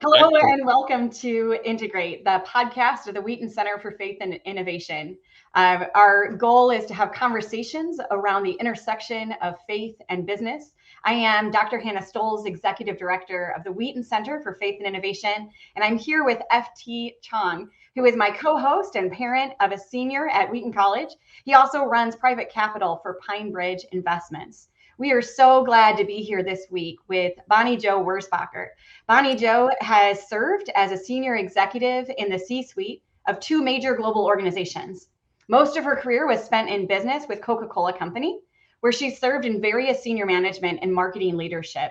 Hello and welcome to Integrate, the podcast of the Wheaton Center for Faith and Innovation. Our goal is to have conversations around the intersection of faith and business. I am Dr. Hannah Stolze, Executive Director of the Wheaton Center for Faith and Innovation, and I'm here with FT Chong, who is my co-host and parent of a senior at Wheaton College. He also runs private capital for Pine Bridge Investments. We are so glad to be here this week with Bonnie Jo Wurzbacher. Bonnie Jo has served as a senior executive in the C-suite of two major global organizations. Most of her career was spent in business with Coca-Cola Company, where she served in various senior management and marketing leadership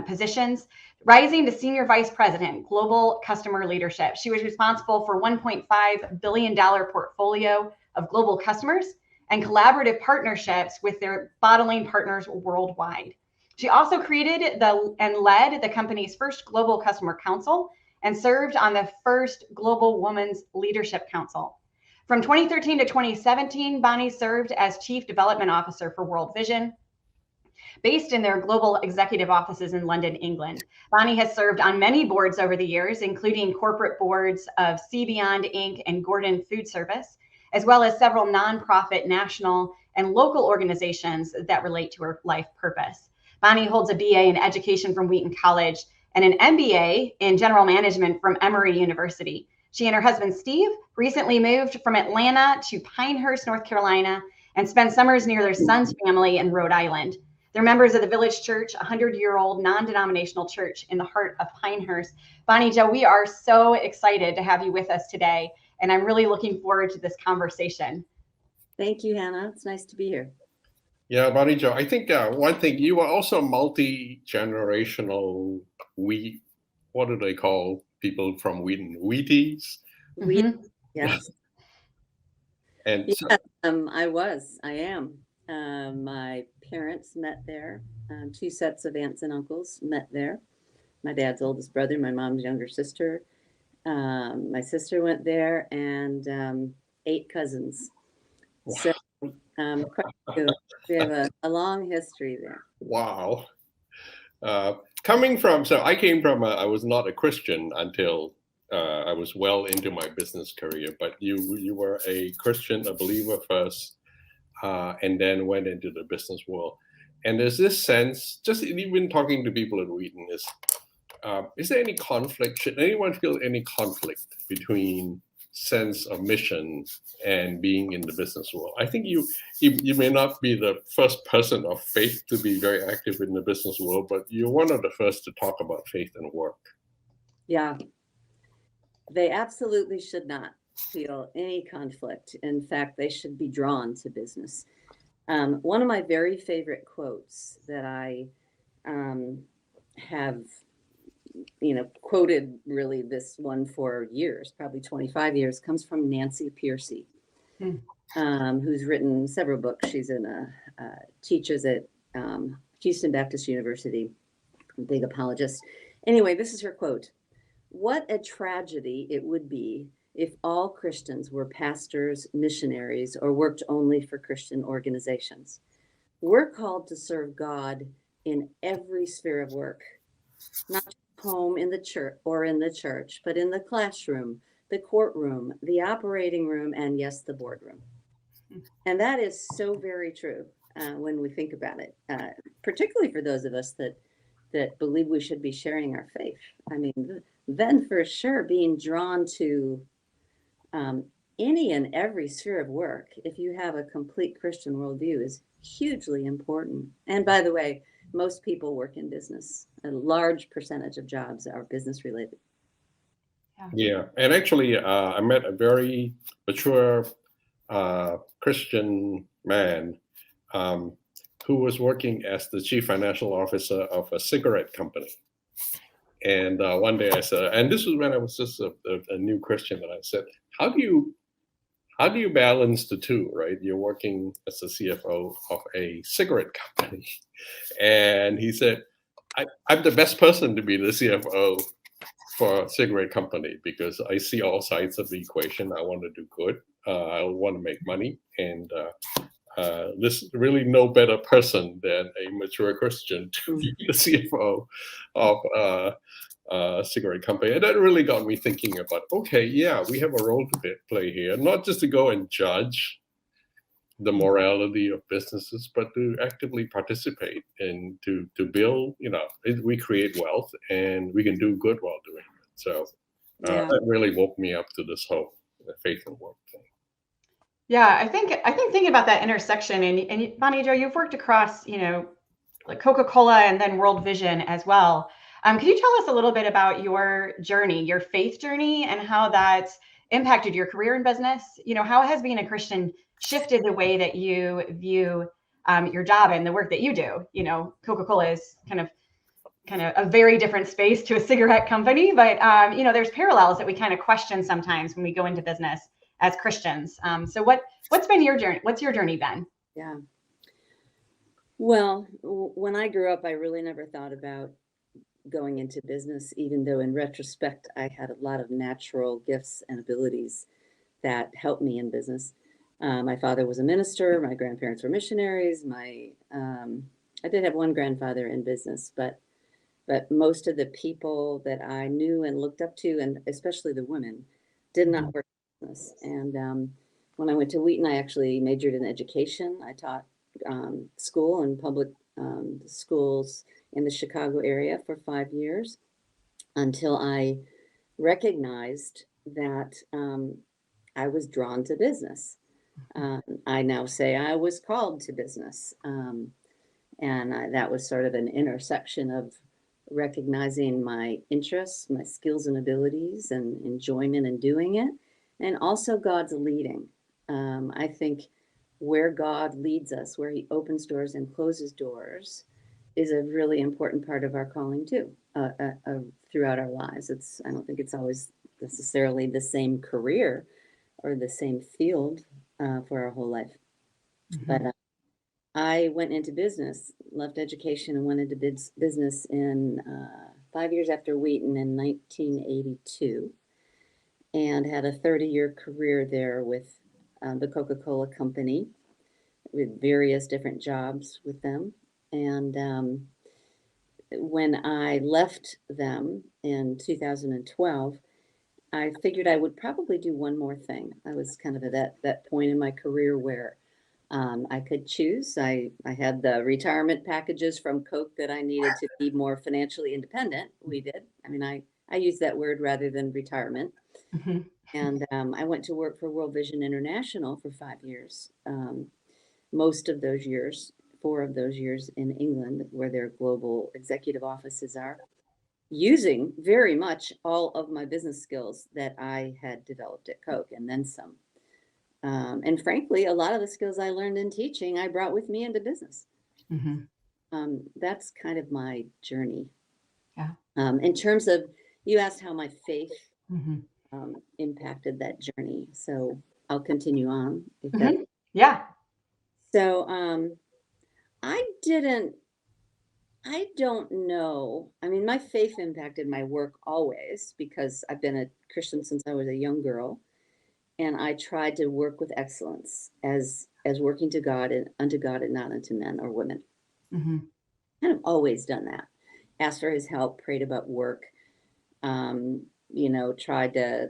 positions, rising to senior vice president, global customer leadership. She was responsible for $1.5 billion portfolio of global customers and collaborative partnerships with their bottling partners worldwide. She also created and led the company's first global customer council and served on the first global women's leadership council. From 2013 to 2017, Bonnie served as chief development officer for World Vision, based in their global executive offices in London, England. Bonnie has served on many boards over the years, including corporate boards of Sea Beyond Inc. and Gordon Food Service, as well as several nonprofit, national, and local organizations that relate to her life purpose. Bonnie holds a BA in education from Wheaton College and an MBA in general management from Emory University. She and her husband, Steve, recently moved from Atlanta to Pinehurst, North Carolina, and spent summers near their son's family in Rhode Island. They're members of the Village Church, a 100-year-old non-denominational church in the heart of Pinehurst. Bonnie Jo, we are so excited to have you with us today, and I'm really looking forward to this conversation. Thank you, Hannah. It's nice to be here. Yeah, Bonnie Jo, I think one thing, you are also multi-generational, what do they call people from Wheaton? Wheaties? Mm-hmm. Yes. And yes, I am. My parents met there. Two sets of aunts and uncles met there. My dad's oldest brother, my mom's younger sister. My sister went there, and 8 cousins. Wow. So we have a long history there. Wow. I came from, I was not a Christian until I was well into my business career, but you were a Christian, a believer first, and then went into the business world. And there's this sense, just even talking to people at Wheaton, is there any conflict? Should anyone feel any conflict between sense of mission and being in the business world? I think you may not be the first person of faith to be very active in the business world, but you're one of the first to talk about faith and work. Yeah, they absolutely should not feel any conflict. In fact, they should be drawn to business. One of my very favorite quotes that I have quoted really this one for years, probably 25 years, comes from Nancy Pearcey, who's written several books. She's teaches at Houston Baptist University, big apologist. Anyway, this is her quote: "What a tragedy it would be if all Christians were pastors, missionaries, or worked only for Christian organizations. We're called to serve God in every sphere of work, not just home in the church, but in the classroom, the courtroom, the operating room, and yes, the boardroom." And that is so very true when we think about it, particularly for those of us that believe we should be sharing our faith. I mean, then for sure, being drawn to any and every sphere of work, if you have a complete Christian worldview, is hugely important. And by the way, most people work in business. A large percentage of jobs are business related. Yeah, and actually, I met a very mature Christian man who was working as the chief financial officer of a cigarette company. And one day I said, and this was when I was just a new Christian, and I said, how do you balance the two, right? You're working as the CFO of a cigarette company. And he said, I'm the best person to be the CFO for a cigarette company because I see all sides of the equation. I want to do good. I want to make money. And there's really no better person than a mature Christian to be the CFO of cigarette company. And that really got me thinking about, okay, yeah, we have a role to play here, not just to go and judge the morality of businesses, but to actively participate and to build, we create wealth and we can do good while doing it. So that really woke me up to this whole faith and work thing. Yeah, I think thinking about that intersection, and Bonnie Jo, you've worked across, like Coca-Cola and then World Vision as well. Could you tell us a little bit about your journey, your faith journey, and how that impacted your career in business? How has being a Christian shifted the way that you view your job and the work that you do? Coca-Cola is kind of a very different space to a cigarette company, but there's parallels that we kind of question sometimes when we go into business as Christians. So what's been your journey? What's your journey been? Yeah. Well, when I grew up, I really never thought about going into business, even though in retrospect, I had a lot of natural gifts and abilities that helped me in business. My father was a minister. My grandparents were missionaries. I did have one grandfather in business, but most of the people that I knew and looked up to, and especially the women, did not work in business. And when I went to Wheaton, I actually majored in education. I taught school and public schools in the Chicago area for 5 years until I recognized that I was drawn to business. I now say I was called to business. That was sort of an intersection of recognizing my interests, my skills and abilities, and enjoyment in doing it, and also God's leading. I think where God leads us, where he opens doors and closes doors, is a really important part of our calling too, throughout our lives. I don't think it's always necessarily the same career or the same field for our whole life. But I went into business, left education and went into business in 5 years after Wheaton in 1982, and had a 30-year career there with the Coca-Cola Company, with various different jobs with them. And when I left them in 2012, I figured I would probably do one more thing. I was kind of at that point in my career where I could choose. I had the retirement packages from Coke that I needed to be more financially independent. We did. I mean, I use that word rather than retirement. And I went to work for World Vision International for 5 years. Most of those years, 4 of those years in England, where their global executive offices are, using very much all of my business skills that I had developed at Coke and then some. And frankly, a lot of the skills I learned in teaching, I brought with me into business. That's kind of my journey. Yeah. In terms of, you asked how my faith impacted that journey. So I'll continue on. Yeah. So I don't know. I mean, my faith impacted my work always because I've been a Christian since I was a young girl. And I tried to work with excellence as working to God and unto God and not unto men or women. Kind of always done that. Asked for his help, prayed about work, tried to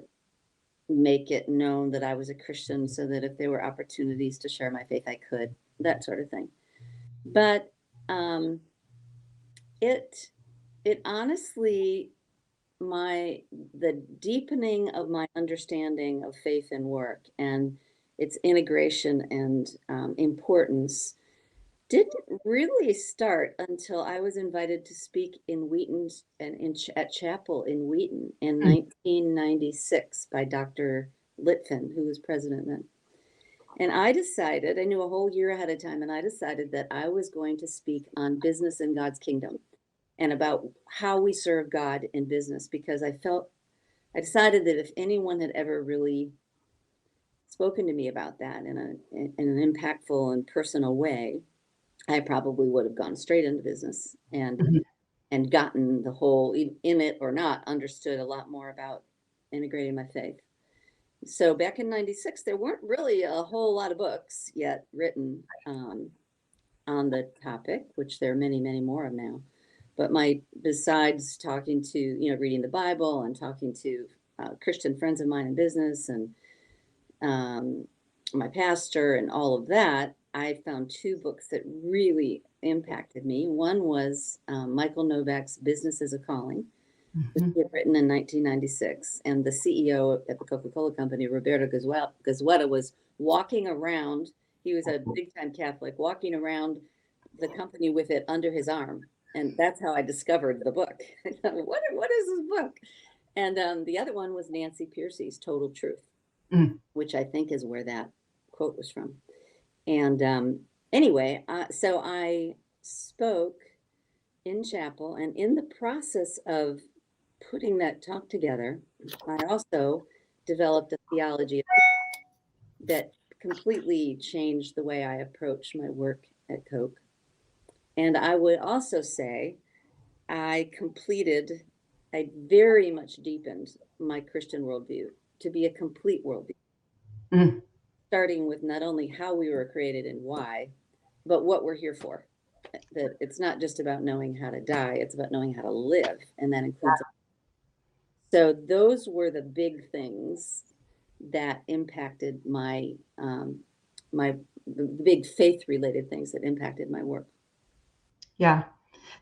make it known that I was a Christian so that if there were opportunities to share my faith, I could, that sort of thing. But it honestly, the deepening of my understanding of faith and work and its integration and importance didn't really start until I was invited to speak in Wheaton and at chapel in Wheaton in 1996 by Dr. Litvin, who was president then. And I knew a whole year ahead of time, and I decided that I was going to speak on business in God's kingdom and about how we serve God in business, because I decided that if anyone had ever really spoken to me about that in an impactful and personal way, I probably would have gone straight into business and gotten the whole, in it or not, understood a lot more about integrating my faith. So back in 96, there weren't really a whole lot of books yet written on the topic, which there are many, many more of now. But besides talking to, reading the Bible and talking to Christian friends of mine in business and my pastor and all of that, I found 2 books that really impacted me. One was Michael Novak's Business is a Calling, which he had written in 1996. And the CEO at the Coca-Cola Company, Roberto Goizueta, was walking around. He was a big-time Catholic, walking around the company with it under his arm. And that's how I discovered the book. What is this book? And the other one was Nancy Pearcey's Total Truth, which I think is where that quote was from. And anyway, so I spoke in chapel, and in the process of putting that talk together, I also developed a theology that completely changed the way I approach my work at Coke. And I would also say I very much deepened my Christian worldview to be a complete worldview, starting with not only how we were created and why, but what we're here for. That it's not just about knowing how to die, it's about knowing how to live, and that includes. So those were the big things that impacted my the big faith-related things that impacted my work. Yeah.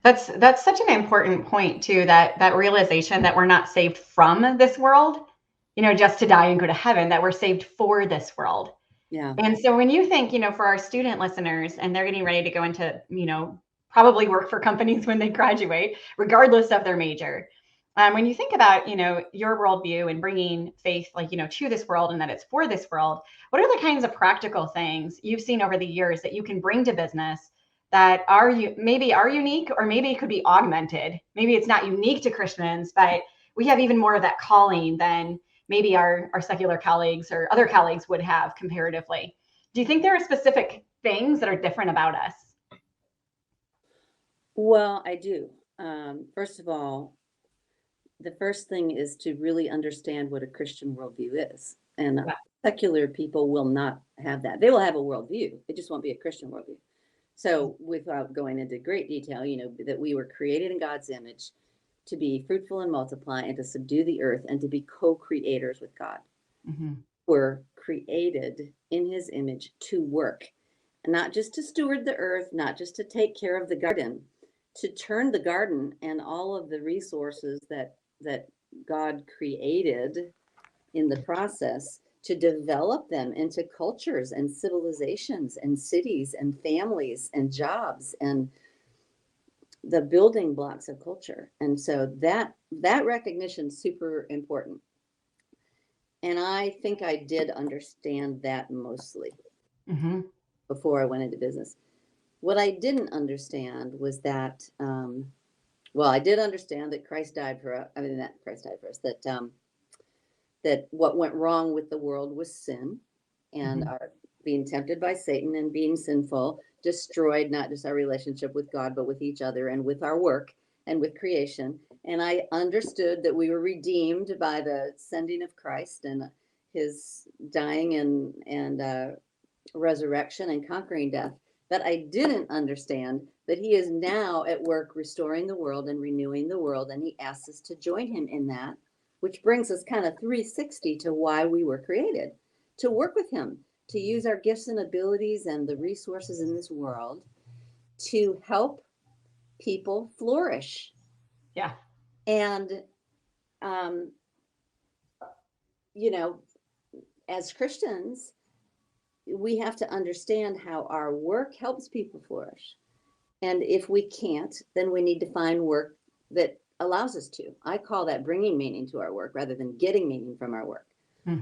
That's such an important point too, that realization that we're not saved from this world, just to die and go to heaven, that we're saved for this world. Yeah. And so when you think, for our student listeners, and they're getting ready to go into, probably work for companies when they graduate, regardless of their major. When you think about, your worldview and bringing faith, to this world and that it's for this world, what are the kinds of practical things you've seen over the years that you can bring to business that maybe are unique, or maybe it could be augmented? Maybe it's not unique to Christians, but we have even more of that calling than maybe our secular colleagues or other colleagues would have comparatively. Do you think there are specific things that are different about us? Well, I do. First of all, the first thing is to really understand what a Christian worldview is. And secular people will not have that. They will have a worldview. It just won't be a Christian worldview. So without going into great detail, that we were created in God's image to be fruitful and multiply and to subdue the earth and to be co-creators with God. We're created in his image to work, not just to steward the earth, not just to take care of the garden, to turn the garden and all of the resources that God created in the process, to develop them into cultures and civilizations and cities and families and jobs and the building blocks of culture. And so that recognition is super important. And I think I did understand that mostly before I went into business. What I didn't understand was that, I did understand that Christ died for us. I mean, that Christ died for us, that what went wrong with the world was sin, and our being tempted by Satan and being sinful destroyed not just our relationship with God, but with each other and with our work and with creation. And I understood that we were redeemed by the sending of Christ and his dying and resurrection and conquering death. But I didn't understand that he is now at work restoring the world and renewing the world, and he asks us to join him in that, which brings us kind of 360 to why we were created, to work with him, to use our gifts and abilities and the resources in this world to help people flourish. Yeah. And, as Christians, we have to understand how our work helps people flourish. And if we can't, then we need to find work that allows us to. I call that bringing meaning to our work rather than getting meaning from our work. I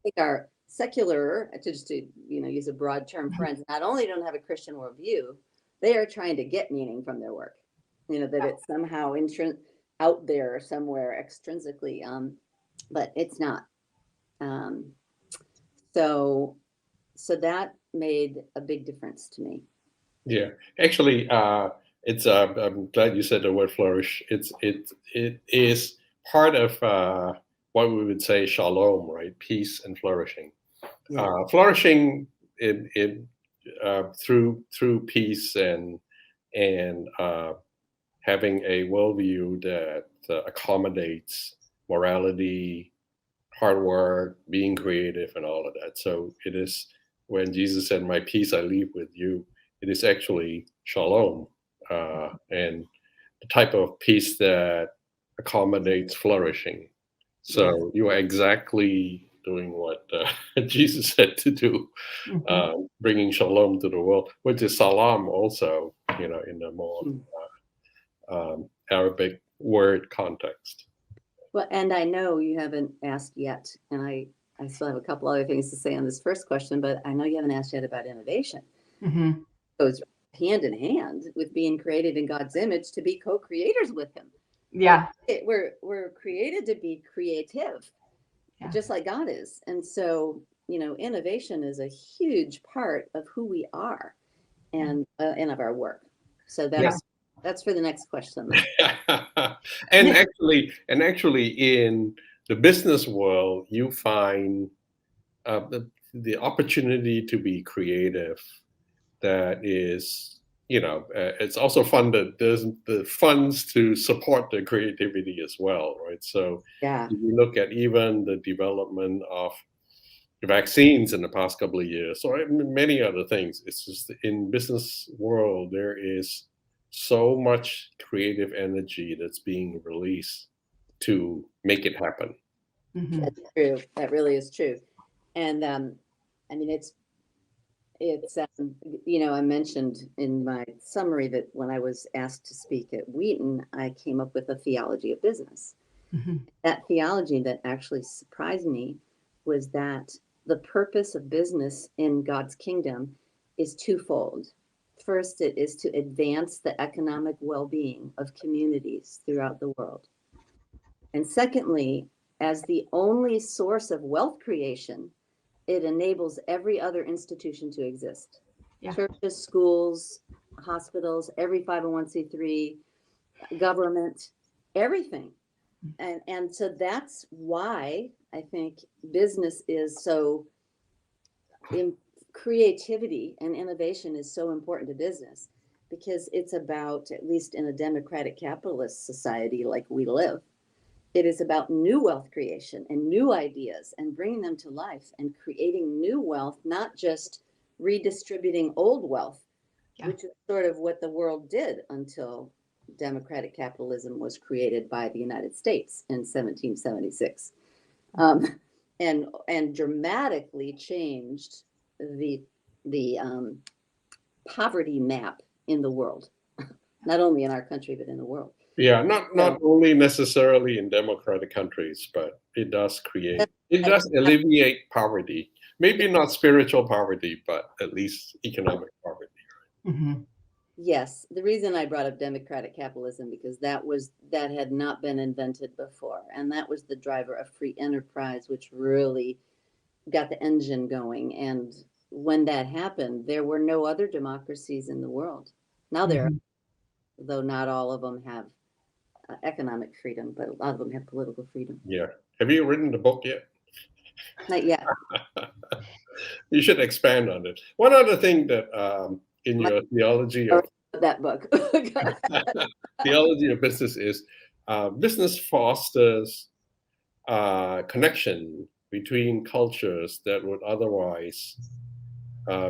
think our secular, to use a broad term, friends not only don't have a Christian worldview, they are trying to get meaning from their work. That it's somehow out there somewhere extrinsically, but it's not. So that made a big difference to me. Yeah, actually, it's. I'm glad you said the word flourish. It is part of what we would say shalom, right? Peace and flourishing. Flourishing through peace and having a worldview that accommodates morality, hard work, being creative, and all of that. So it is when Jesus said, "My peace I leave with you," it is actually shalom, and the type of peace that accommodates flourishing. So you are exactly doing what Jesus said to do, bringing shalom to the world, which is salam also, in the more Arabic word context. Well, and I know you haven't asked yet, and I still have a couple other things to say on this first question, but I know you haven't asked yet about innovation. It goes hand in hand with being created in God's image to be co-creators with Him. Yeah. We're created to be creative, just like God is. And so, innovation is a huge part of who we are and of our work. So that's for the next question. and actually in the business world, you find the opportunity to be creative. That is, it's also fun that there's the funds to support the creativity as well, right? So if you look at even the development of vaccines in the past couple of years, or many other things, it's just in business world, there is so much creative energy that's being released to make it happen. That's true. That really is true. And I mean, it's I mentioned in my summary that when I was asked to speak at Wheaton, I came up with a theology of business. That theology that actually surprised me was that the purpose of business in God's kingdom is twofold. First, it is to advance the economic well-being of communities throughout the world. And secondly, as the only source of wealth creation, it enables every other institution to exist. Churches, schools, hospitals, every 501c3, government, everything. And so that's why I think business is so, creativity and innovation is so important to business, because it's about, at least in a democratic capitalist society like we live, it is about new wealth creation and new ideas and bringing them to life and creating new wealth, not just redistributing old wealth, which is sort of what the world did until democratic capitalism was created by the United States in 1776, and dramatically changed the poverty map in the world, not only in our country but in the world. Yeah, not only necessarily in democratic countries, but it does alleviate poverty. Maybe not spiritual poverty, but at least economic poverty. Yes, the reason I brought up democratic capitalism, because that had not been invented before, and that was the driver of free enterprise, which really got the engine going. And when that happened, there were no other democracies in the world. Now there are, though not all of them have economic freedom, but a lot of them have political freedom. Yeah. Have you written the book yet? Not yet. You should expand on it. One other thing that in your theology of that book, theology of business is business fosters connection between cultures that would otherwise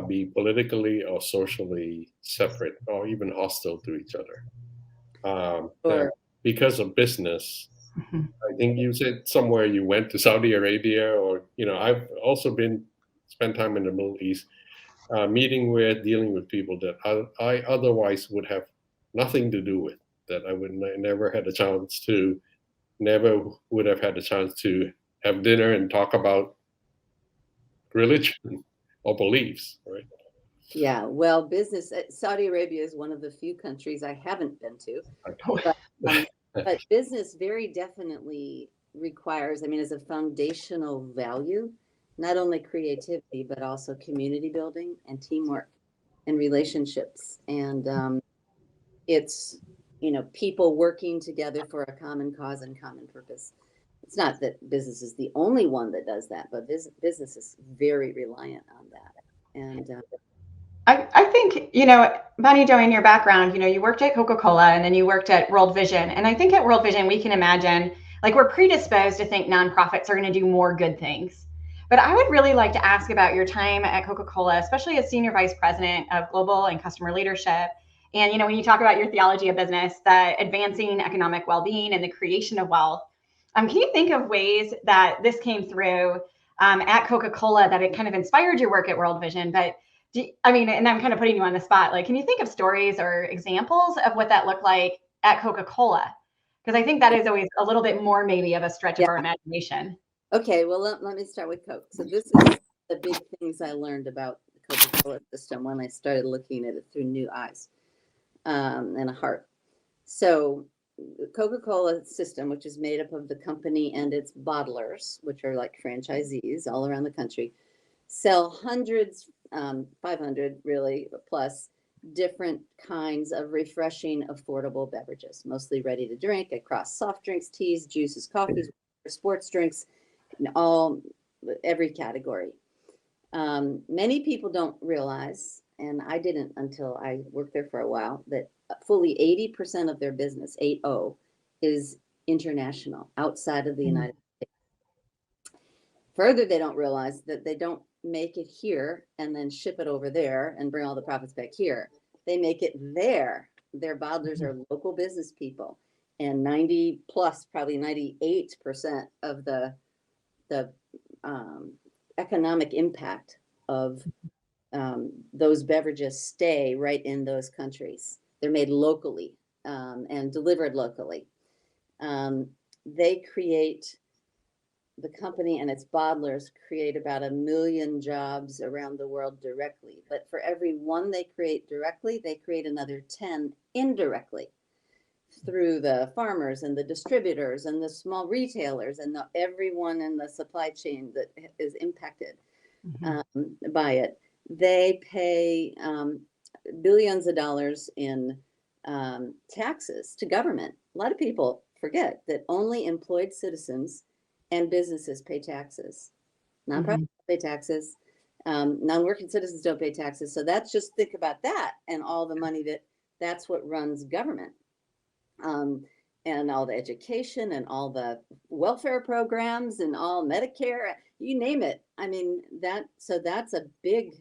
be politically or socially separate or even hostile to each other. Because of business, I think you said somewhere you went to Saudi Arabia, or I've also spent time in the Middle East, dealing with people that I otherwise would have nothing to do with, that I would never would have had the chance to have dinner and talk about religion or beliefs, right? Yeah, well, business, Saudi Arabia is one of the few countries I haven't been to, but business very definitely requires, as a foundational value, not only creativity, but also community building and teamwork and relationships. And it's, people working together for a common cause and common purpose. It's not that business is the only one that does that, but business is very reliant on that. And I think, Bonnie Jo, in your background, you worked at Coca-Cola and then you worked at World Vision. And I think at World Vision, we can imagine, like, we're predisposed to think nonprofits are going to do more good things. But I would really like to ask about your time at Coca-Cola, especially as Senior Vice President of Global and Customer Leadership. And, when you talk about your theology of business, the advancing economic well-being and the creation of wealth, can you think of ways that this came through at Coca-Cola that it kind of inspired your work at World Vision? But and I'm kind of putting you on the spot. Like, can you think of stories or examples of what that looked like at Coca-Cola? Because I think that is always a little bit more maybe of a stretch of our imagination. Okay, well, let me start with Coke. So this is the big things I learned about the Coca-Cola system when I started looking at it through new eyes and a heart. So the Coca-Cola system, which is made up of the company and its bottlers, which are like franchisees all around the country, sell hundreds, 500 really plus different kinds of refreshing, affordable beverages, mostly ready to drink across soft drinks, teas, juices, coffees, sports drinks, every category. Many people don't realize, and I didn't until I worked there for a while, that fully 80% of their business, 80, is international, outside of the United States. Further, they don't realize that they don't make it here and then ship it over there and bring all the profits back here. They make it there. Their bottlers are local business people, and 90 plus, probably 98% of the economic impact of those beverages stay right in those countries. They're made locally and delivered locally. They create, the company and its bottlers create about 1 million jobs around the world directly. But for every one they create directly, they create another 10 indirectly through the farmers and the distributors and the small retailers and everyone in the supply chain that is impacted by it. They pay billions of dollars in taxes to government. A lot of people forget that only employed citizens and businesses pay taxes. Nonprofits pay taxes. Non-working citizens don't pay taxes. So that's just, think about that and all the money that's what runs government. And all the education and all the welfare programs and all Medicare, you name it. I mean, that's a big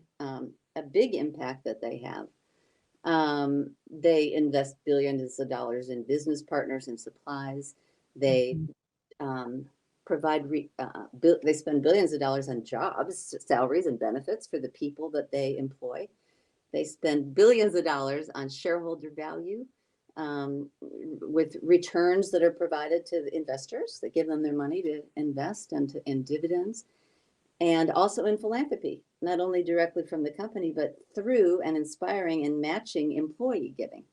impact that they have. They invest billions of dollars in business partners and supplies. They they spend billions of dollars on jobs, salaries, and benefits for the people that they employ. They spend billions of dollars on shareholder value, with returns that are provided to the investors that give them their money to invest and in dividends, and also in philanthropy, not only directly from the company, but through and inspiring and matching employee giving.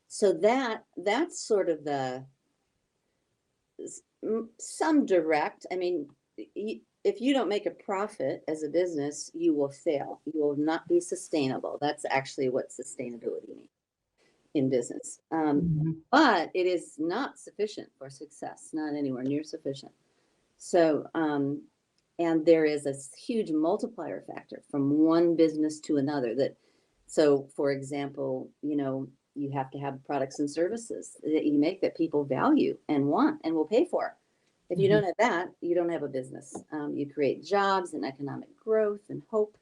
So that's sort of some direct. I mean, if you don't make a profit as a business, you will fail. You will not be sustainable. That's actually what sustainability means in business. But it is not sufficient for success, not anywhere near sufficient. So, and there is a huge multiplier factor from one business to another. So for example, you have to have products and services that you make that people value and want and will pay for. If you don't have that, you don't have a business. You create jobs and economic growth and hope.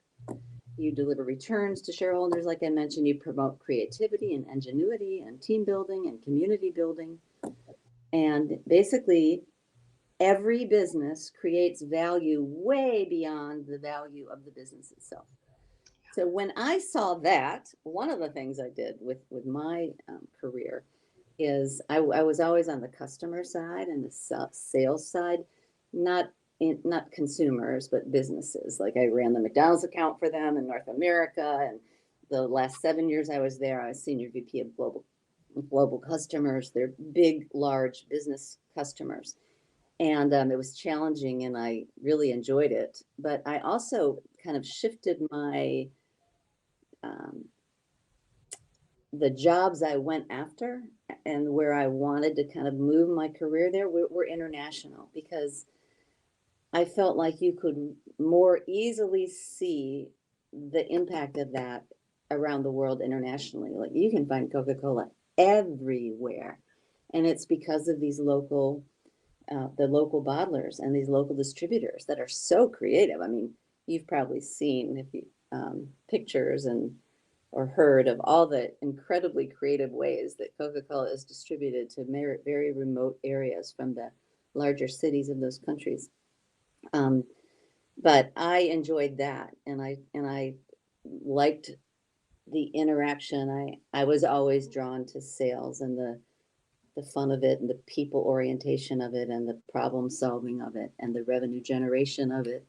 You deliver returns to shareholders. Like I mentioned, you promote creativity and ingenuity and team building and community building. And basically, every business creates value way beyond the value of the business itself. So when I saw that, one of the things I did with my career is I was always on the customer side and the sales side, not consumers, but businesses. Like I ran the McDonald's account for them in North America. And the last 7 years I was there, I was Senior VP of global customers. They're big, large business customers. And it was challenging and I really enjoyed it. But I also kind of shifted my, the jobs I went after and where I wanted to kind of move my career there were international, because I felt like you could more easily see the impact of that around the world internationally. Like you can find Coca-Cola everywhere, and it's because of these local, the local bottlers and these local distributors that are so creative. I mean, you've probably seen if you, pictures and or heard of all the incredibly creative ways that Coca-Cola is distributed to very remote areas from the larger cities of those countries. But I enjoyed that, and I liked the interaction. I was always drawn to sales and the fun of it and the people orientation of it and the problem solving of it and the revenue generation of it.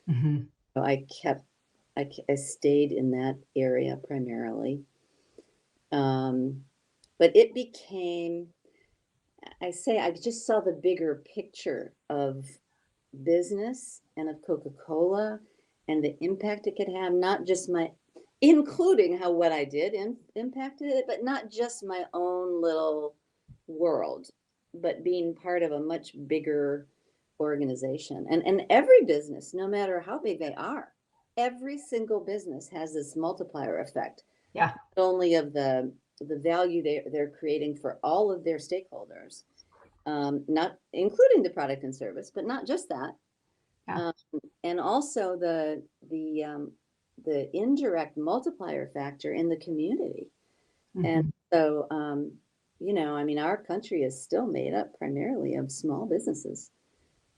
Mm-hmm. So I stayed in that area primarily. But it became, I just saw the bigger picture of business and of Coca-Cola and the impact it could have, not just including how what I did impacted it, but not just my own little world, but being part of a much bigger organization. And every business, no matter how big they are, every single business has this multiplier effect. Yeah. Not only of the value they're creating for all of their stakeholders, not including the product and service, but not just that. Yeah. And also the indirect multiplier factor in the community. Mm-hmm. And so, I mean, our country is still made up primarily of small businesses,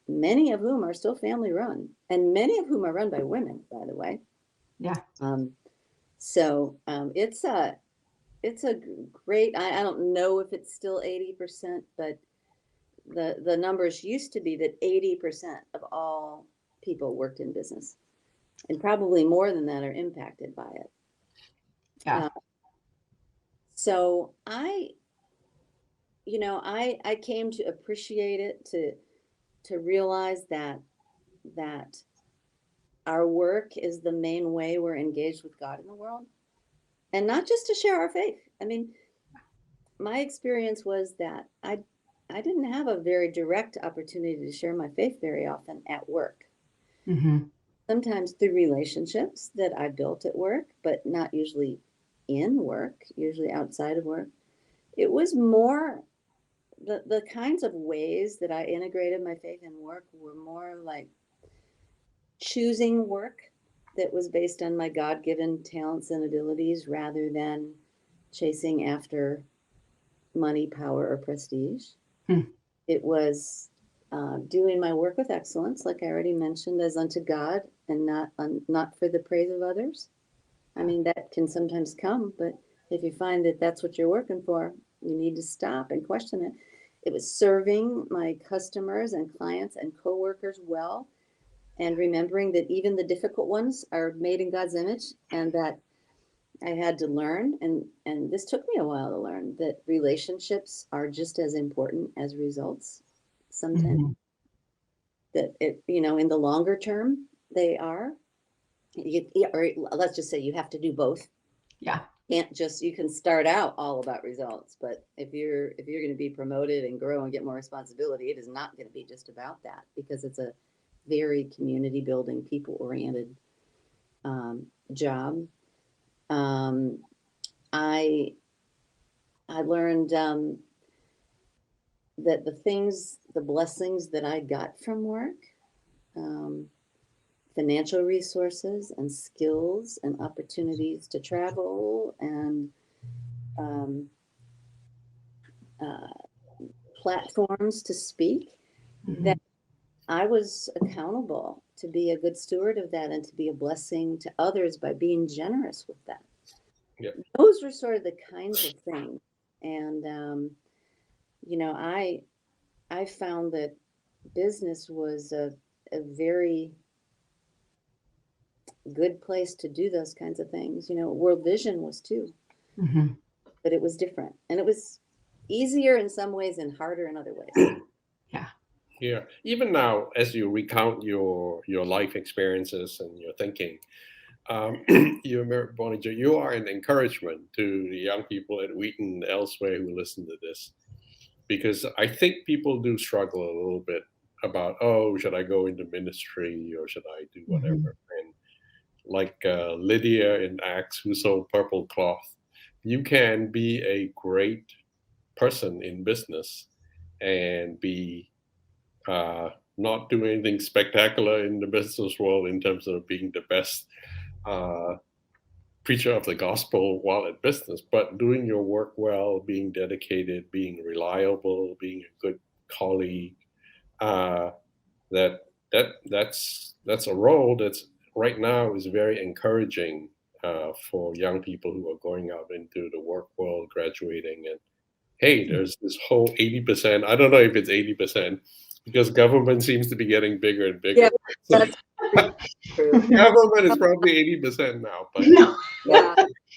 many of whom are still family run, and many of whom are run by women, by the way. Yeah. So it's a great, I don't know if it's still 80%, but the numbers used to be that 80% of all people worked in business, and probably more than that are impacted by it. Yeah. So I came to appreciate it, to realize that our work is the main way we're engaged with God in the world, and not just to share our faith. I mean, my experience was that I didn't have a very direct opportunity to share my faith very often at work. Mm-hmm. Sometimes through relationships that I built at work, but not usually in work, usually outside of work. It was more the kinds of ways that I integrated my faith in work were more like choosing work that was based on my God-given talents and abilities rather than chasing after money, power, or prestige. It was doing my work with excellence, like I already mentioned, as unto God and not for the praise of others. I mean, that can sometimes come, but if you find that that's what you're working for, you need to stop and question it. It was serving my customers and clients and coworkers well, and remembering that even the difficult ones are made in God's image, and that I had to learn, and this took me a while to learn, that relationships are just as important as results sometimes. Mm-hmm. That in the longer term, they are. Or let's just say you have to do both. Yeah. You can start out all about results, but if you're going to be promoted and grow and get more responsibility, it is not going to be just about that, because it's a very community building, people oriented job. I learned that the blessings that I got from work, financial resources and skills and opportunities to travel and platforms to speak, Mm-hmm. that I was accountable to be a good steward of that and to be a blessing to others by being generous with that. Yep. Those were sort of the kinds of things. And, I found that business was a very good place to do those kinds of things. World Vision was too, Mm-hmm. but it was different. And it was easier in some ways and harder in other ways. Yeah. Even now, as you recount your life experiences and your thinking, Bonnie Jo, you are an encouragement to the young people at Wheaton and elsewhere who listen to this, because I think people do struggle a little bit about, should I go into ministry or should I do whatever? Mm-hmm. And like Lydia in Acts who sold purple cloth. You can be a great person in business and be not do anything spectacular in the business world in terms of being the best preacher of the gospel while at business, but doing your work well, being dedicated, being reliable, being a good colleague. That's a role that's right now is very encouraging for young people who are going out into the work world, graduating, and hey, there's this whole 80%. I don't know if it's 80% because government seems to be getting bigger and bigger. Yeah, So, that's true. government is probably 80% now, but Yeah,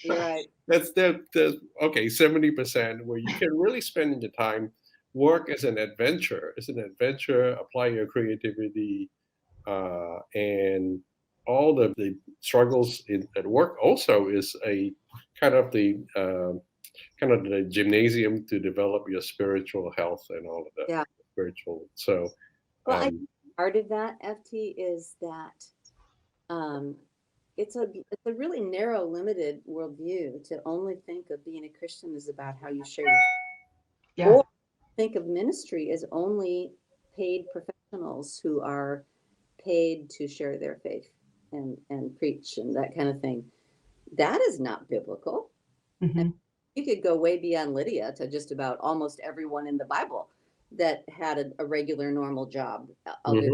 you're right. that's the okay, 70% where you can really spend your time. Work as an adventure. It's an adventure. Apply your creativity and all the struggles at work. Also, is a kind of the gymnasium to develop your spiritual health and all of that. Yeah. Spiritual. So, Well, I think part of that, FT, is that it's a really narrow, limited worldview to only think of being a Christian as about how you share. Yeah. Or think of ministry as only paid professionals who are paid to share their faith and preach and that kind of thing. That is not biblical. Mm-hmm. You could go way beyond Lydia to just about almost everyone in the Bible that had a regular, normal job. Other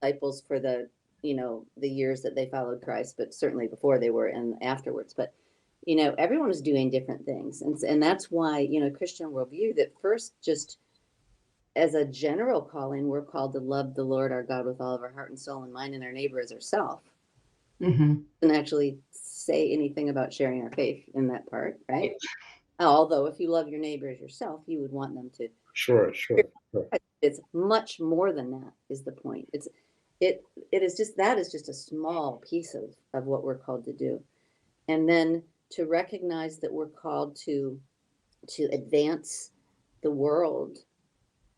disciples for the years that they followed Christ, but certainly before they were and afterwards. But everyone was doing different things, and that's why Christian worldview that first just as a general calling, we're called to love the Lord our God with all of our heart and soul and mind, and our neighbor as ourselves. Mm-hmm. Doesn't actually say anything about sharing our faith in that part, right? Although if you love your neighbor as yourself, you would want them to. Sure. It's much more than that is the point. It is just that is just a small piece of what we're called to do. And then to recognize that we're called to advance the world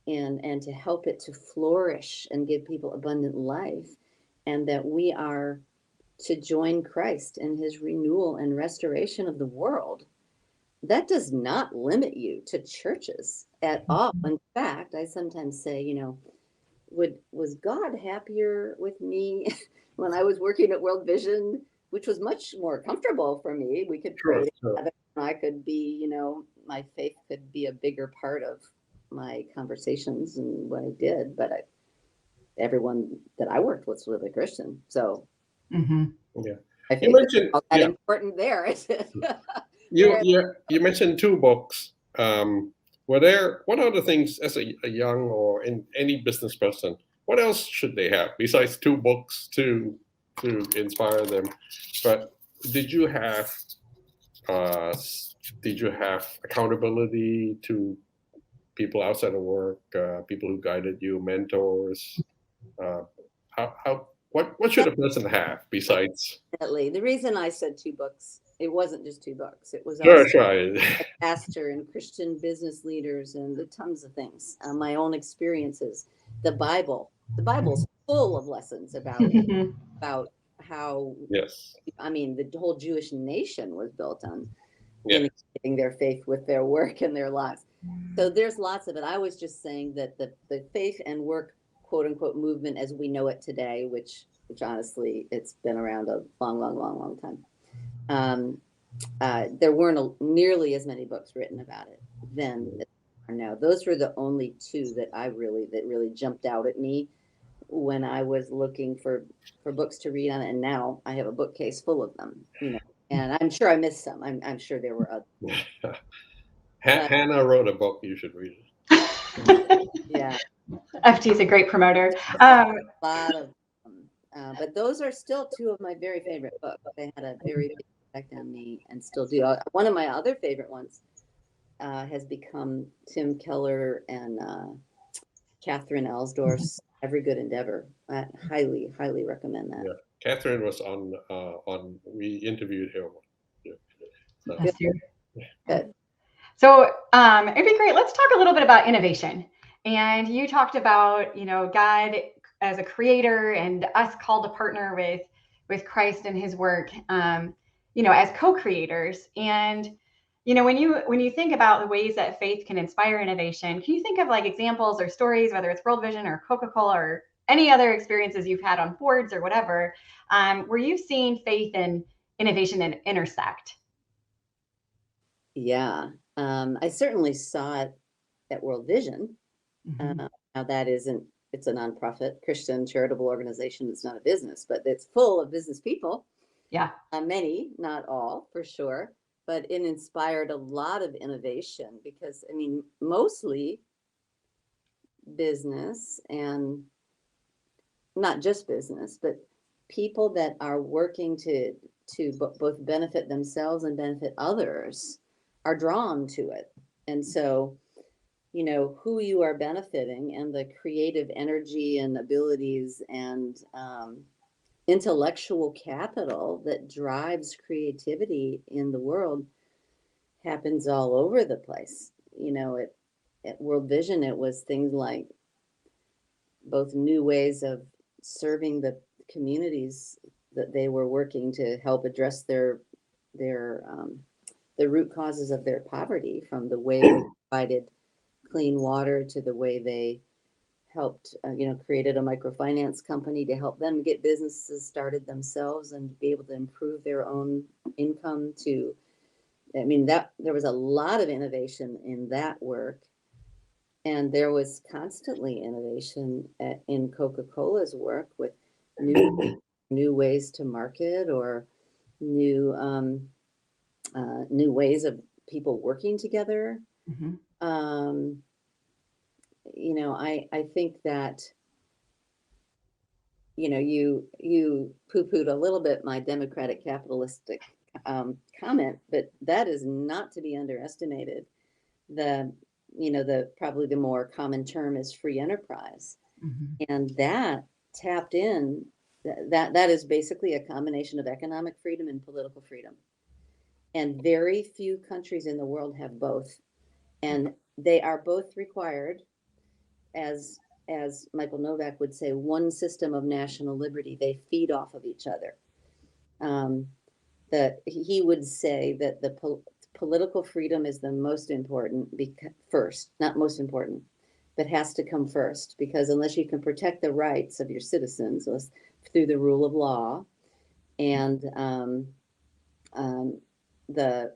and to help it to flourish and give people abundant life, and that we are to join Christ in his renewal and restoration of the world. That does not limit you to churches at all. In fact, I sometimes say, was God happier with me when I was working at World Vision, which was much more comfortable for me? We could pray together, and I could be, my faith could be a bigger part of my conversations and what I did. But everyone that I worked with was a Christian, so Yeah. I think it's not that important there, is it? You mentioned 2 books. What other things as a young or in any business person, what else should they have besides 2 books to inspire them? But did you have accountability to people outside of work, people who guided you, mentors? What should a person have besides? Definitely. The reason I said 2 books, it wasn't just 2 books. It was also a pastor and Christian business leaders and the tons of things. My own experiences, the Bible. The Bible's full of lessons about how. Yes. I mean, the whole Jewish nation was built on integrating their faith with their work and their lives. So there's lots of it. I was just saying that the faith and work, quote unquote, movement as we know it today, which honestly, it's been around a long time. There weren't nearly as many books written about it then as there are now. Those were the only 2 that really jumped out at me when I was looking for books to read on it. And now I have a bookcase full of them, and I'm sure I missed some. I'm sure there were others. Hannah wrote a book. You should read it. Yeah. FT is a great promoter. A lot of them. But those are still 2 of my very favorite books. They had a very big effect on me and still do. One of my other favorite ones has become Tim Keller and Catherine Ellsdorf's Every Good Endeavor. I highly recommend that. Yeah. Catherine was on we interviewed her. Good. So it'd be great. Let's talk a little bit about innovation. And you talked about, God as a creator and us called to partner with with Christ and his work, as co-creators. And, when you think about the ways that faith can inspire innovation, can you think of like examples or stories, whether it's World Vision or Coca-Cola or any other experiences you've had on boards or whatever, where you've seen faith and innovation intersect? Yeah, I certainly saw it at World Vision. Mm-hmm. Now it's a nonprofit Christian charitable organization. It's not a business, but it's full of business people. Yeah. Many, not all, for sure, but it inspired a lot of innovation because, I mean, mostly business, and not just business, but people that are working to both benefit themselves and benefit others are drawn to it. And so, who you are benefiting and the creative energy and abilities and intellectual capital that drives creativity in the world happens all over the place. At World Vision, it was things like both new ways of serving the communities that they were working to help address their the root causes of their poverty, from the way they provided clean water to the way they helped, created a microfinance company to help them get businesses started themselves and be able to improve their own income. That there was a lot of innovation in that work. And there was constantly innovation in Coca-Cola's work with new ways to market, or new new ways of people working together. Mm-hmm. I think that you poo-pooed a little bit my democratic capitalistic comment, but that is not to be underestimated. The probably the more common term is free enterprise, Mm-hmm. and that tapped in that is basically a combination of economic freedom and political freedom, and very few countries in the world have both, and they are both required. As Michael Novak would say, one system of national liberty. They feed off of each other. That he would say that the political freedom is the most important, first, not most important, but has to come first, because unless you can protect the rights of your citizens through the rule of law and the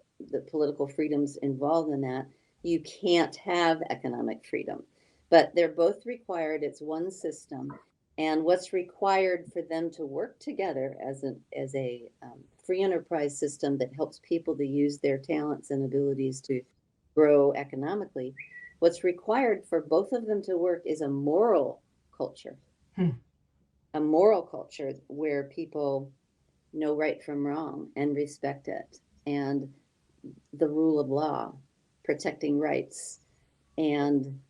political freedoms involved in that, you can't have economic freedom. But they're both required. It's one system, and what's required for them to work together as a free enterprise system that helps people to use their talents and abilities to grow economically. What's required for both of them to work is a moral culture, a moral culture where people know right from wrong and respect it, and the rule of law, protecting rights, and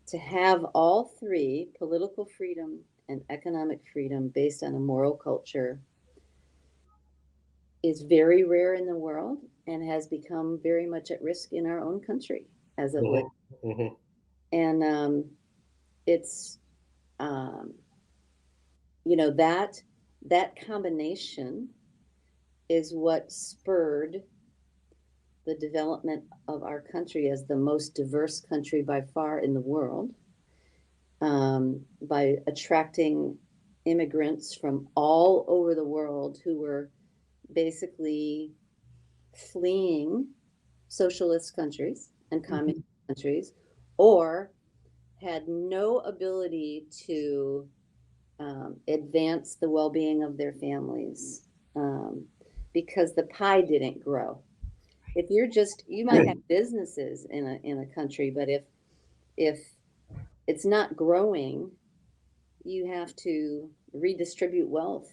to have all three, political freedom and economic freedom, based on a moral culture, is very rare in the world and has become very much at risk in our own country as of late. Mm-hmm. And it's that combination is what spurred the development of our country as the most diverse country by far in the world, by attracting immigrants from all over the world who were basically fleeing socialist countries and communist countries, or had no ability to advance the well-being of their families, because the pie didn't grow. If you might have businesses in a country, but if it's not growing, you have to redistribute wealth,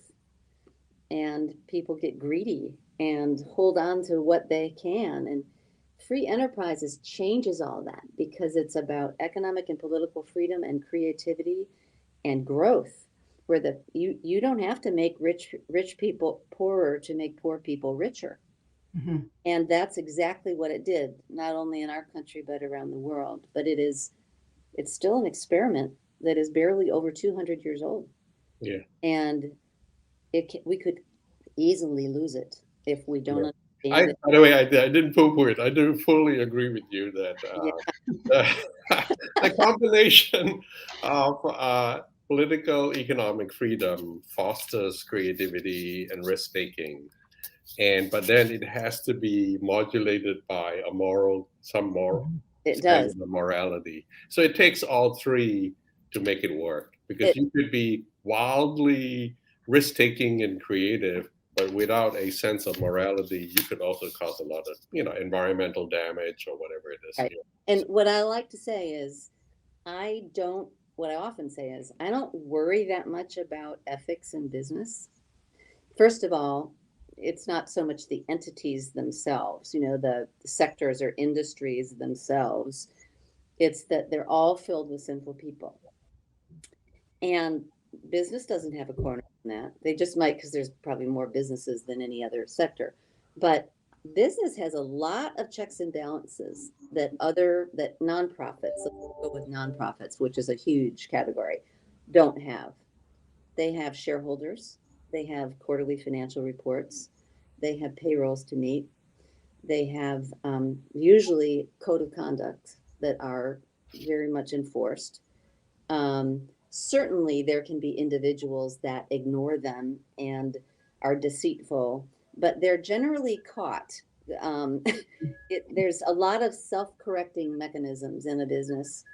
and people get greedy and hold on to what they can. And free enterprises changes all that, because it's about economic and political freedom and creativity and growth, where you don't have to make rich people poorer to make poor people richer. Mm-hmm. And that's exactly what it did, not only in our country but around the world. But it's still an experiment that is barely over 200 years old. Yeah. And we could easily lose it if we don't Yeah. understand it. By the way, I didn't poo-poo it. I do fully agree with you that the combination of political economic freedom fosters creativity and risk-taking, but then it has to be modulated by some moral It standard does. of morality. So it takes all three to make it work, because you could be wildly risk-taking and creative, but without a sense of morality, you could also cause a lot of, environmental damage or whatever it is. Right. And what I like to say is, what I often say is, I don't worry that much about ethics in business. First of all, it's not so much the entities themselves, the sectors or industries themselves. It's that they're all filled with sinful people. And business doesn't have a corner in that. They just might, because there's probably more businesses than any other sector. But business has a lot of checks and balances that nonprofits, let's go with nonprofits, which is a huge category, don't have. They have shareholders, they have quarterly financial reports, they have payrolls to meet, they have usually code of conduct that are very much enforced. Certainly, there can be individuals that ignore them and are deceitful, but they're generally caught. There's a lot of self-correcting mechanisms in a business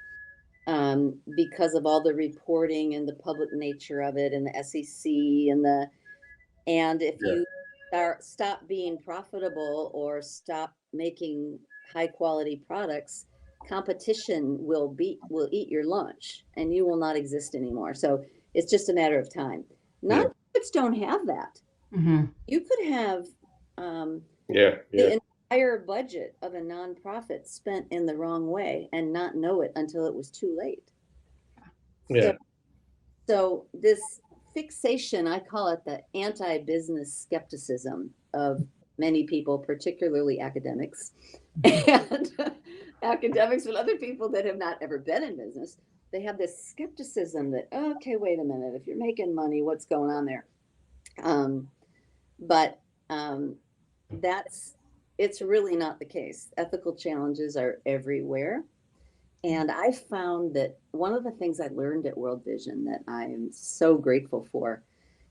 because of all the reporting and the public nature of it, and the SEC and if you stop being profitable or stop making high quality products, competition will eat your lunch and you will not exist anymore. So it's just a matter of time. Nonprofits don't have that. Mm-hmm. You could have the entire budget of a nonprofit spent in the wrong way and not know it until it was too late. Yeah. So this fixation, I call it the anti-business skepticism of many people, particularly academics, and academics and other people that have not ever been in business. They have this skepticism that, okay, wait a minute, if you're making money, what's going on there? But it's really not the case. Ethical challenges are everywhere. And I found that one of the things I learned at World Vision that I am so grateful for,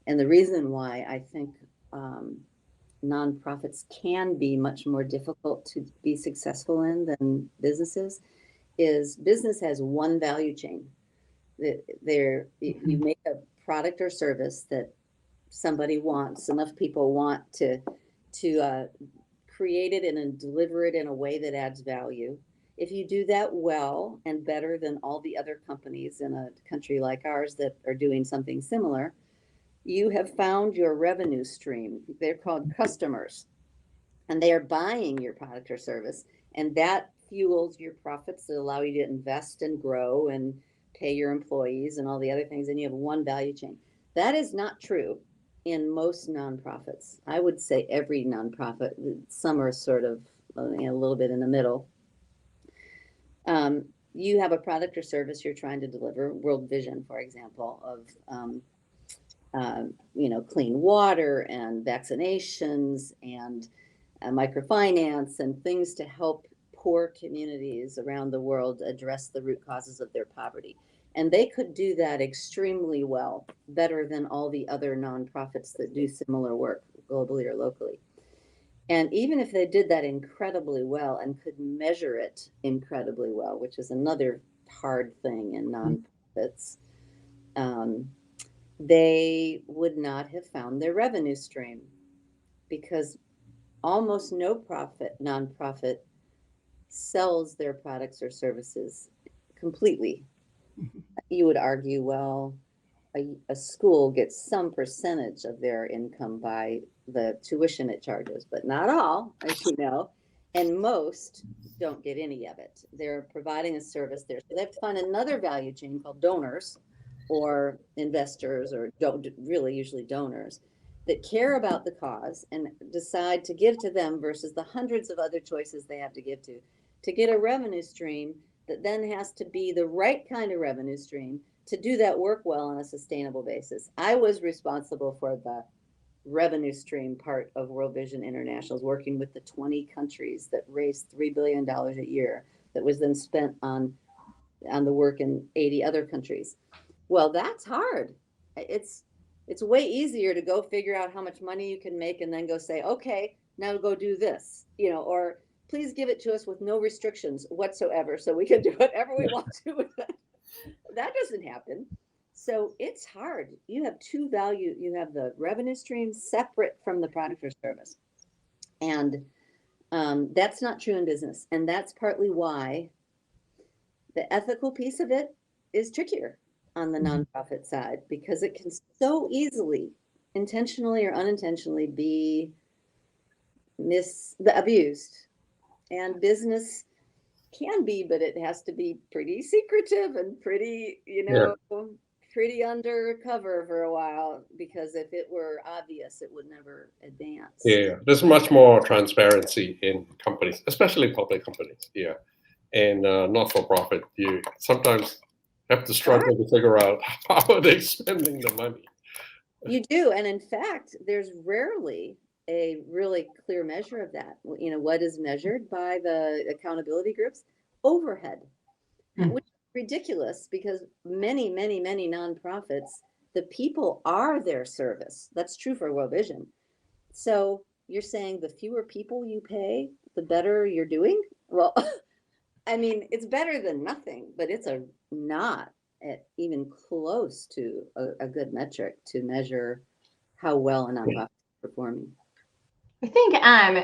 and the reason why I think nonprofits can be much more difficult to be successful in than businesses, is business has one value chain. You make a product or service that somebody wants, enough people want to create it and deliver it in a way that adds value. If you do that well and better than all the other companies in a country like ours that are doing something similar, you have found your revenue stream. They're called customers, and they are buying your product or service, and that fuels your profits that allow you to invest and grow and pay your employees and all the other things, and you have one value chain. That is not true in most nonprofits. I would say every nonprofit. Some are sort of a little bit in the middle. You have a product or service you're trying to deliver. World Vision, for example, of clean water and vaccinations and microfinance and things to help poor communities around the world address the root causes of their poverty. And they could do that extremely well, better than all the other nonprofits that do similar work globally or locally. And even if they did that incredibly well and could measure it incredibly well, which is another hard thing in nonprofits, they would not have found their revenue stream, because almost no nonprofit sells their products or services completely. You would argue, well, a school gets some percentage of their income by the tuition it charges, but not all, as you know, and most don't get any of it. They're providing a service there. So they have to find another value chain called donors or investors, or usually donors, that care about the cause and decide to give to them versus the hundreds of other choices they have to give to get a revenue stream that then has to be the right kind of revenue stream to do that work well on a sustainable basis. I was responsible for the revenue stream part of World Vision International, is working with the 20 countries that raised $3 billion a year that was then spent on the work in 80 other countries. Well, that's hard. It's way easier to go figure out how much money you can make and then go say, okay, now go do this, or please give it to us with no restrictions whatsoever so we can do whatever we want to with it. That doesn't happen. So it's hard. You have two value. You have the revenue stream separate from the product or service. And that's not true in business. And that's partly why the ethical piece of it is trickier on the nonprofit side, because it can so easily, intentionally or unintentionally, be abused. And business can be, but it has to be pretty secretive and pretty, pretty undercover for a while, because if it were obvious, it would never advance. Yeah, there's much more transparency in companies, especially public companies. Yeah, and not-for-profit, you sometimes have to struggle to figure out how are they spending the money. You do, and in fact, there's rarely a really clear measure of that. What is measured by the accountability groups? Overhead, which is ridiculous, because many, many, many nonprofits, the people are their service. That's true for World Vision. So you're saying the fewer people you pay, the better you're doing? Well, I mean, it's better than nothing, but it's not even close to a good metric to measure how well a nonprofit is performing. I think,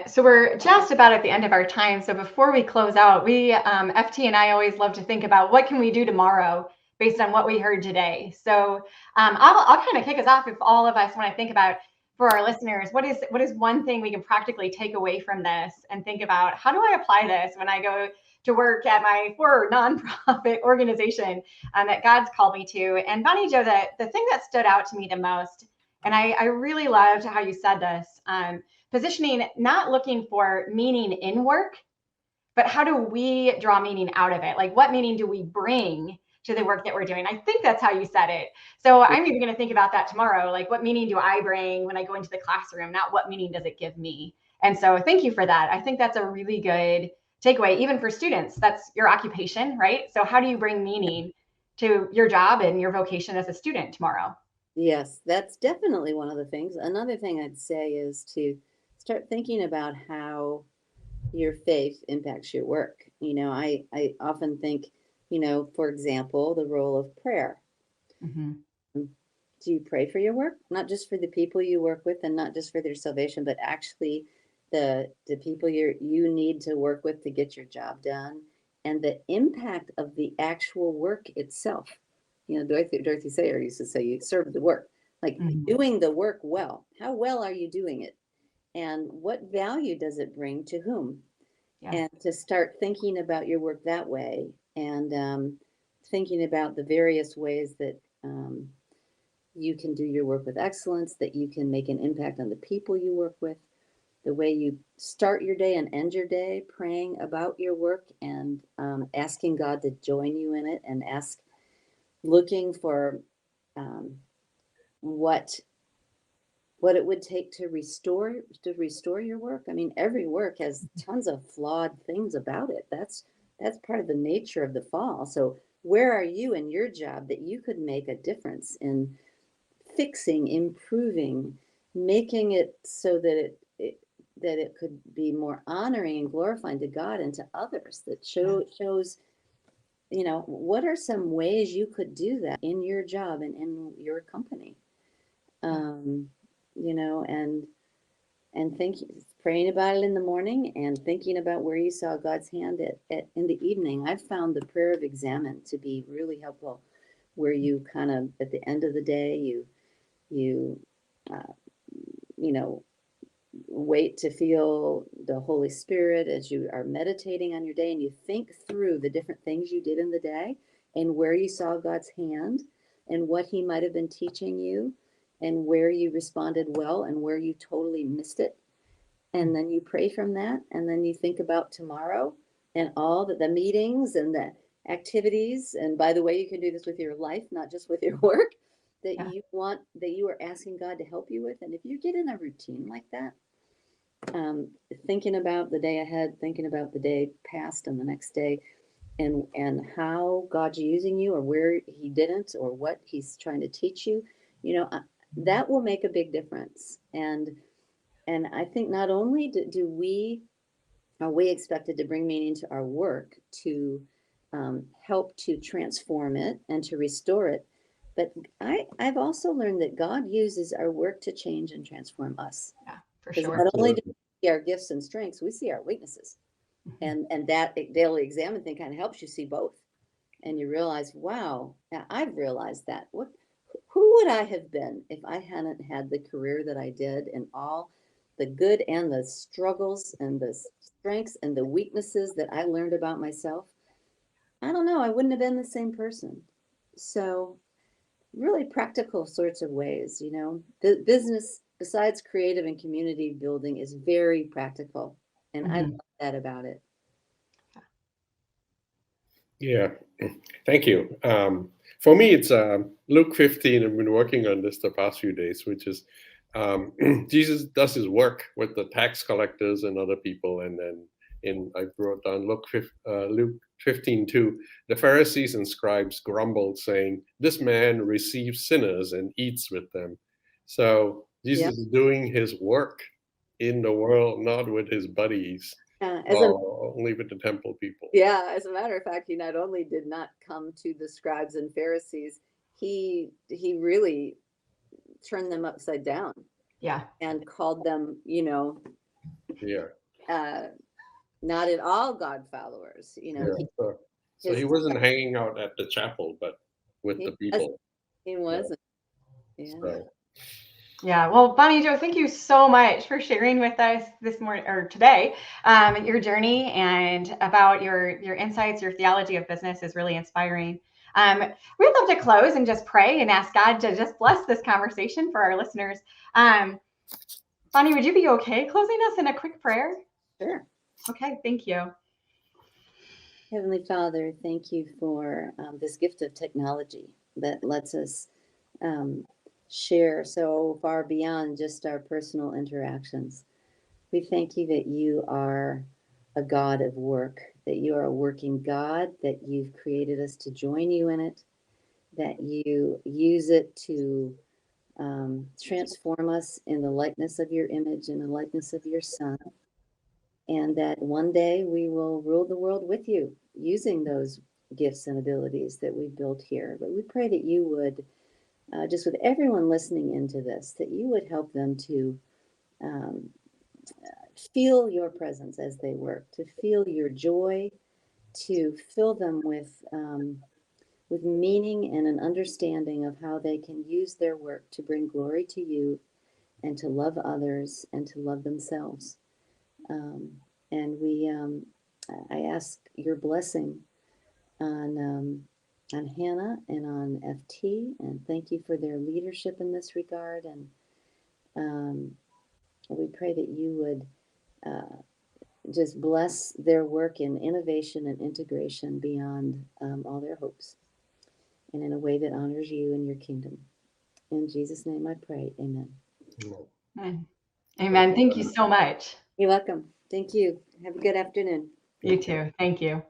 so we're just about at the end of our time. So before we close out, FT and I always love to think about what can we do tomorrow based on what we heard today. So I'll kind of kick us off if all of us want to think about, for our listeners, what is one thing we can practically take away from this and think about, how do I apply this when I go to work at my nonprofit organization that God's called me to? And Bonnie Jo, the thing that stood out to me the most, and I really loved how you said this, positioning, not looking for meaning in work, but how do we draw meaning out of it? Like, what meaning do we bring to the work that we're doing? I think that's how you said it. So I'm even going to think about that tomorrow. Like, what meaning do I bring when I go into the classroom? Not what meaning does it give me? And so thank you for that. I think that's a really good takeaway, even for students. That's your occupation, right? So how do you bring meaning to your job and your vocation as a student tomorrow? Yes, that's definitely one of the things. Another thing I'd say is to start thinking about how your faith impacts your work. I often think, for example, the role of prayer. Mm-hmm. Do you pray for your work? Not just for the people you work with and not just for their salvation, but actually the people you need to work with to get your job done, and the impact of the actual work itself. Dorothy Sayers used to say, you serve the work, like doing the work well. How well are you doing it? And what value does it bring to whom? Yeah. And to start thinking about your work that way, and thinking about the various ways that you can do your work with excellence, that you can make an impact on the people you work with, the way you start your day and end your day, praying about your work and asking God to join you in it, and looking for what it would take to restore your work. I mean, every work has tons of flawed things about it. That's part of the nature of the fall. So where are you in your job that you could make a difference in fixing, improving, making it so that it could be more honoring and glorifying to God and to others, that shows, what are some ways you could do that in your job and in your company? And praying about it in the morning and thinking about where you saw God's hand in the evening. I've found the prayer of examine to be really helpful, where you kind of, at the end of the day, you wait to feel the Holy Spirit as you are meditating on your day, and you think through the different things you did in the day and where you saw God's hand and what he might have been teaching you, and where you responded well and where you totally missed it. And then you pray from that, and then you think about tomorrow and all the meetings and the activities. And by the way, you can do this with your life, not just with your work. that Yeah. you are asking God to help you with. And if you get in a routine like that, thinking about the day ahead, thinking about the day past and the next day, and how God's using you, or where he didn't, or what he's trying to teach you, that will make a big difference. And I think not only are we expected to bring meaning to our work, to help to transform it and to restore it, but I've also learned that God uses our work to change and transform us. Yeah, for Because sure. not only do we see our gifts and strengths, we see our weaknesses. Mhm. And that daily examine thing kind of helps you see both. And you realize, wow, I've realized that. Who would I have been if I hadn't had the career that I did, and all the good and the struggles and the strengths and the weaknesses that I learned about myself? I don't know. I wouldn't have been the same person. So really practical sorts of ways, the business, besides creative and community building, is very practical. And I Mhm. love that about it. Yeah, thank you. For me, it's Luke 15. I've been working on this the past few days, which is Jesus does his work with the tax collectors and other people. And then I wrote down Luke 15:2, the Pharisees and scribes grumbled, saying, "This man receives sinners and eats with them." So Yeah. Jesus is doing his work in the world, not with his buddies, only with the temple people. Yeah, as a matter of fact, he not only did not come to the scribes and Pharisees, he really turned them upside down. Yeah. And called them, Yeah. Not at all God followers. Yeah. So he wasn't hanging out at the chapel, but with the people. He wasn't. Yeah. So. Yeah. Well, Bonnie Jo, thank you so much for sharing with us this morning or today. Your journey and about your insights, your theology of business is really inspiring. We'd love to close and just pray and ask God to just bless this conversation for our listeners. Bonnie, would you be okay closing us in a quick prayer? Sure. Okay. Thank you. Heavenly Father, thank you for this gift of technology that lets us share so far beyond just our personal interactions. We thank you that you are a God of work, that you are a working God, that you've created us to join you in it, that you use it to transform us in the likeness of your image and the likeness of your Son, and that one day we will rule the world with you using those gifts and abilities that we've built here. But we pray that you would, just with everyone listening into this, that you would help them to feel your presence as they work, to feel your joy, to fill them with meaning and an understanding of how they can use their work to bring glory to you and to love others and to love themselves. And I ask your blessing on Hannah and on FT, and thank you for their leadership in this regard. And we pray that you would just bless their work in innovation and integration beyond all their hopes, and in a way that honors you and your kingdom. In Jesus' name I pray, amen. Amen. Thank you so much. You're welcome. Thank you. Have a good afternoon. You too. Thank you.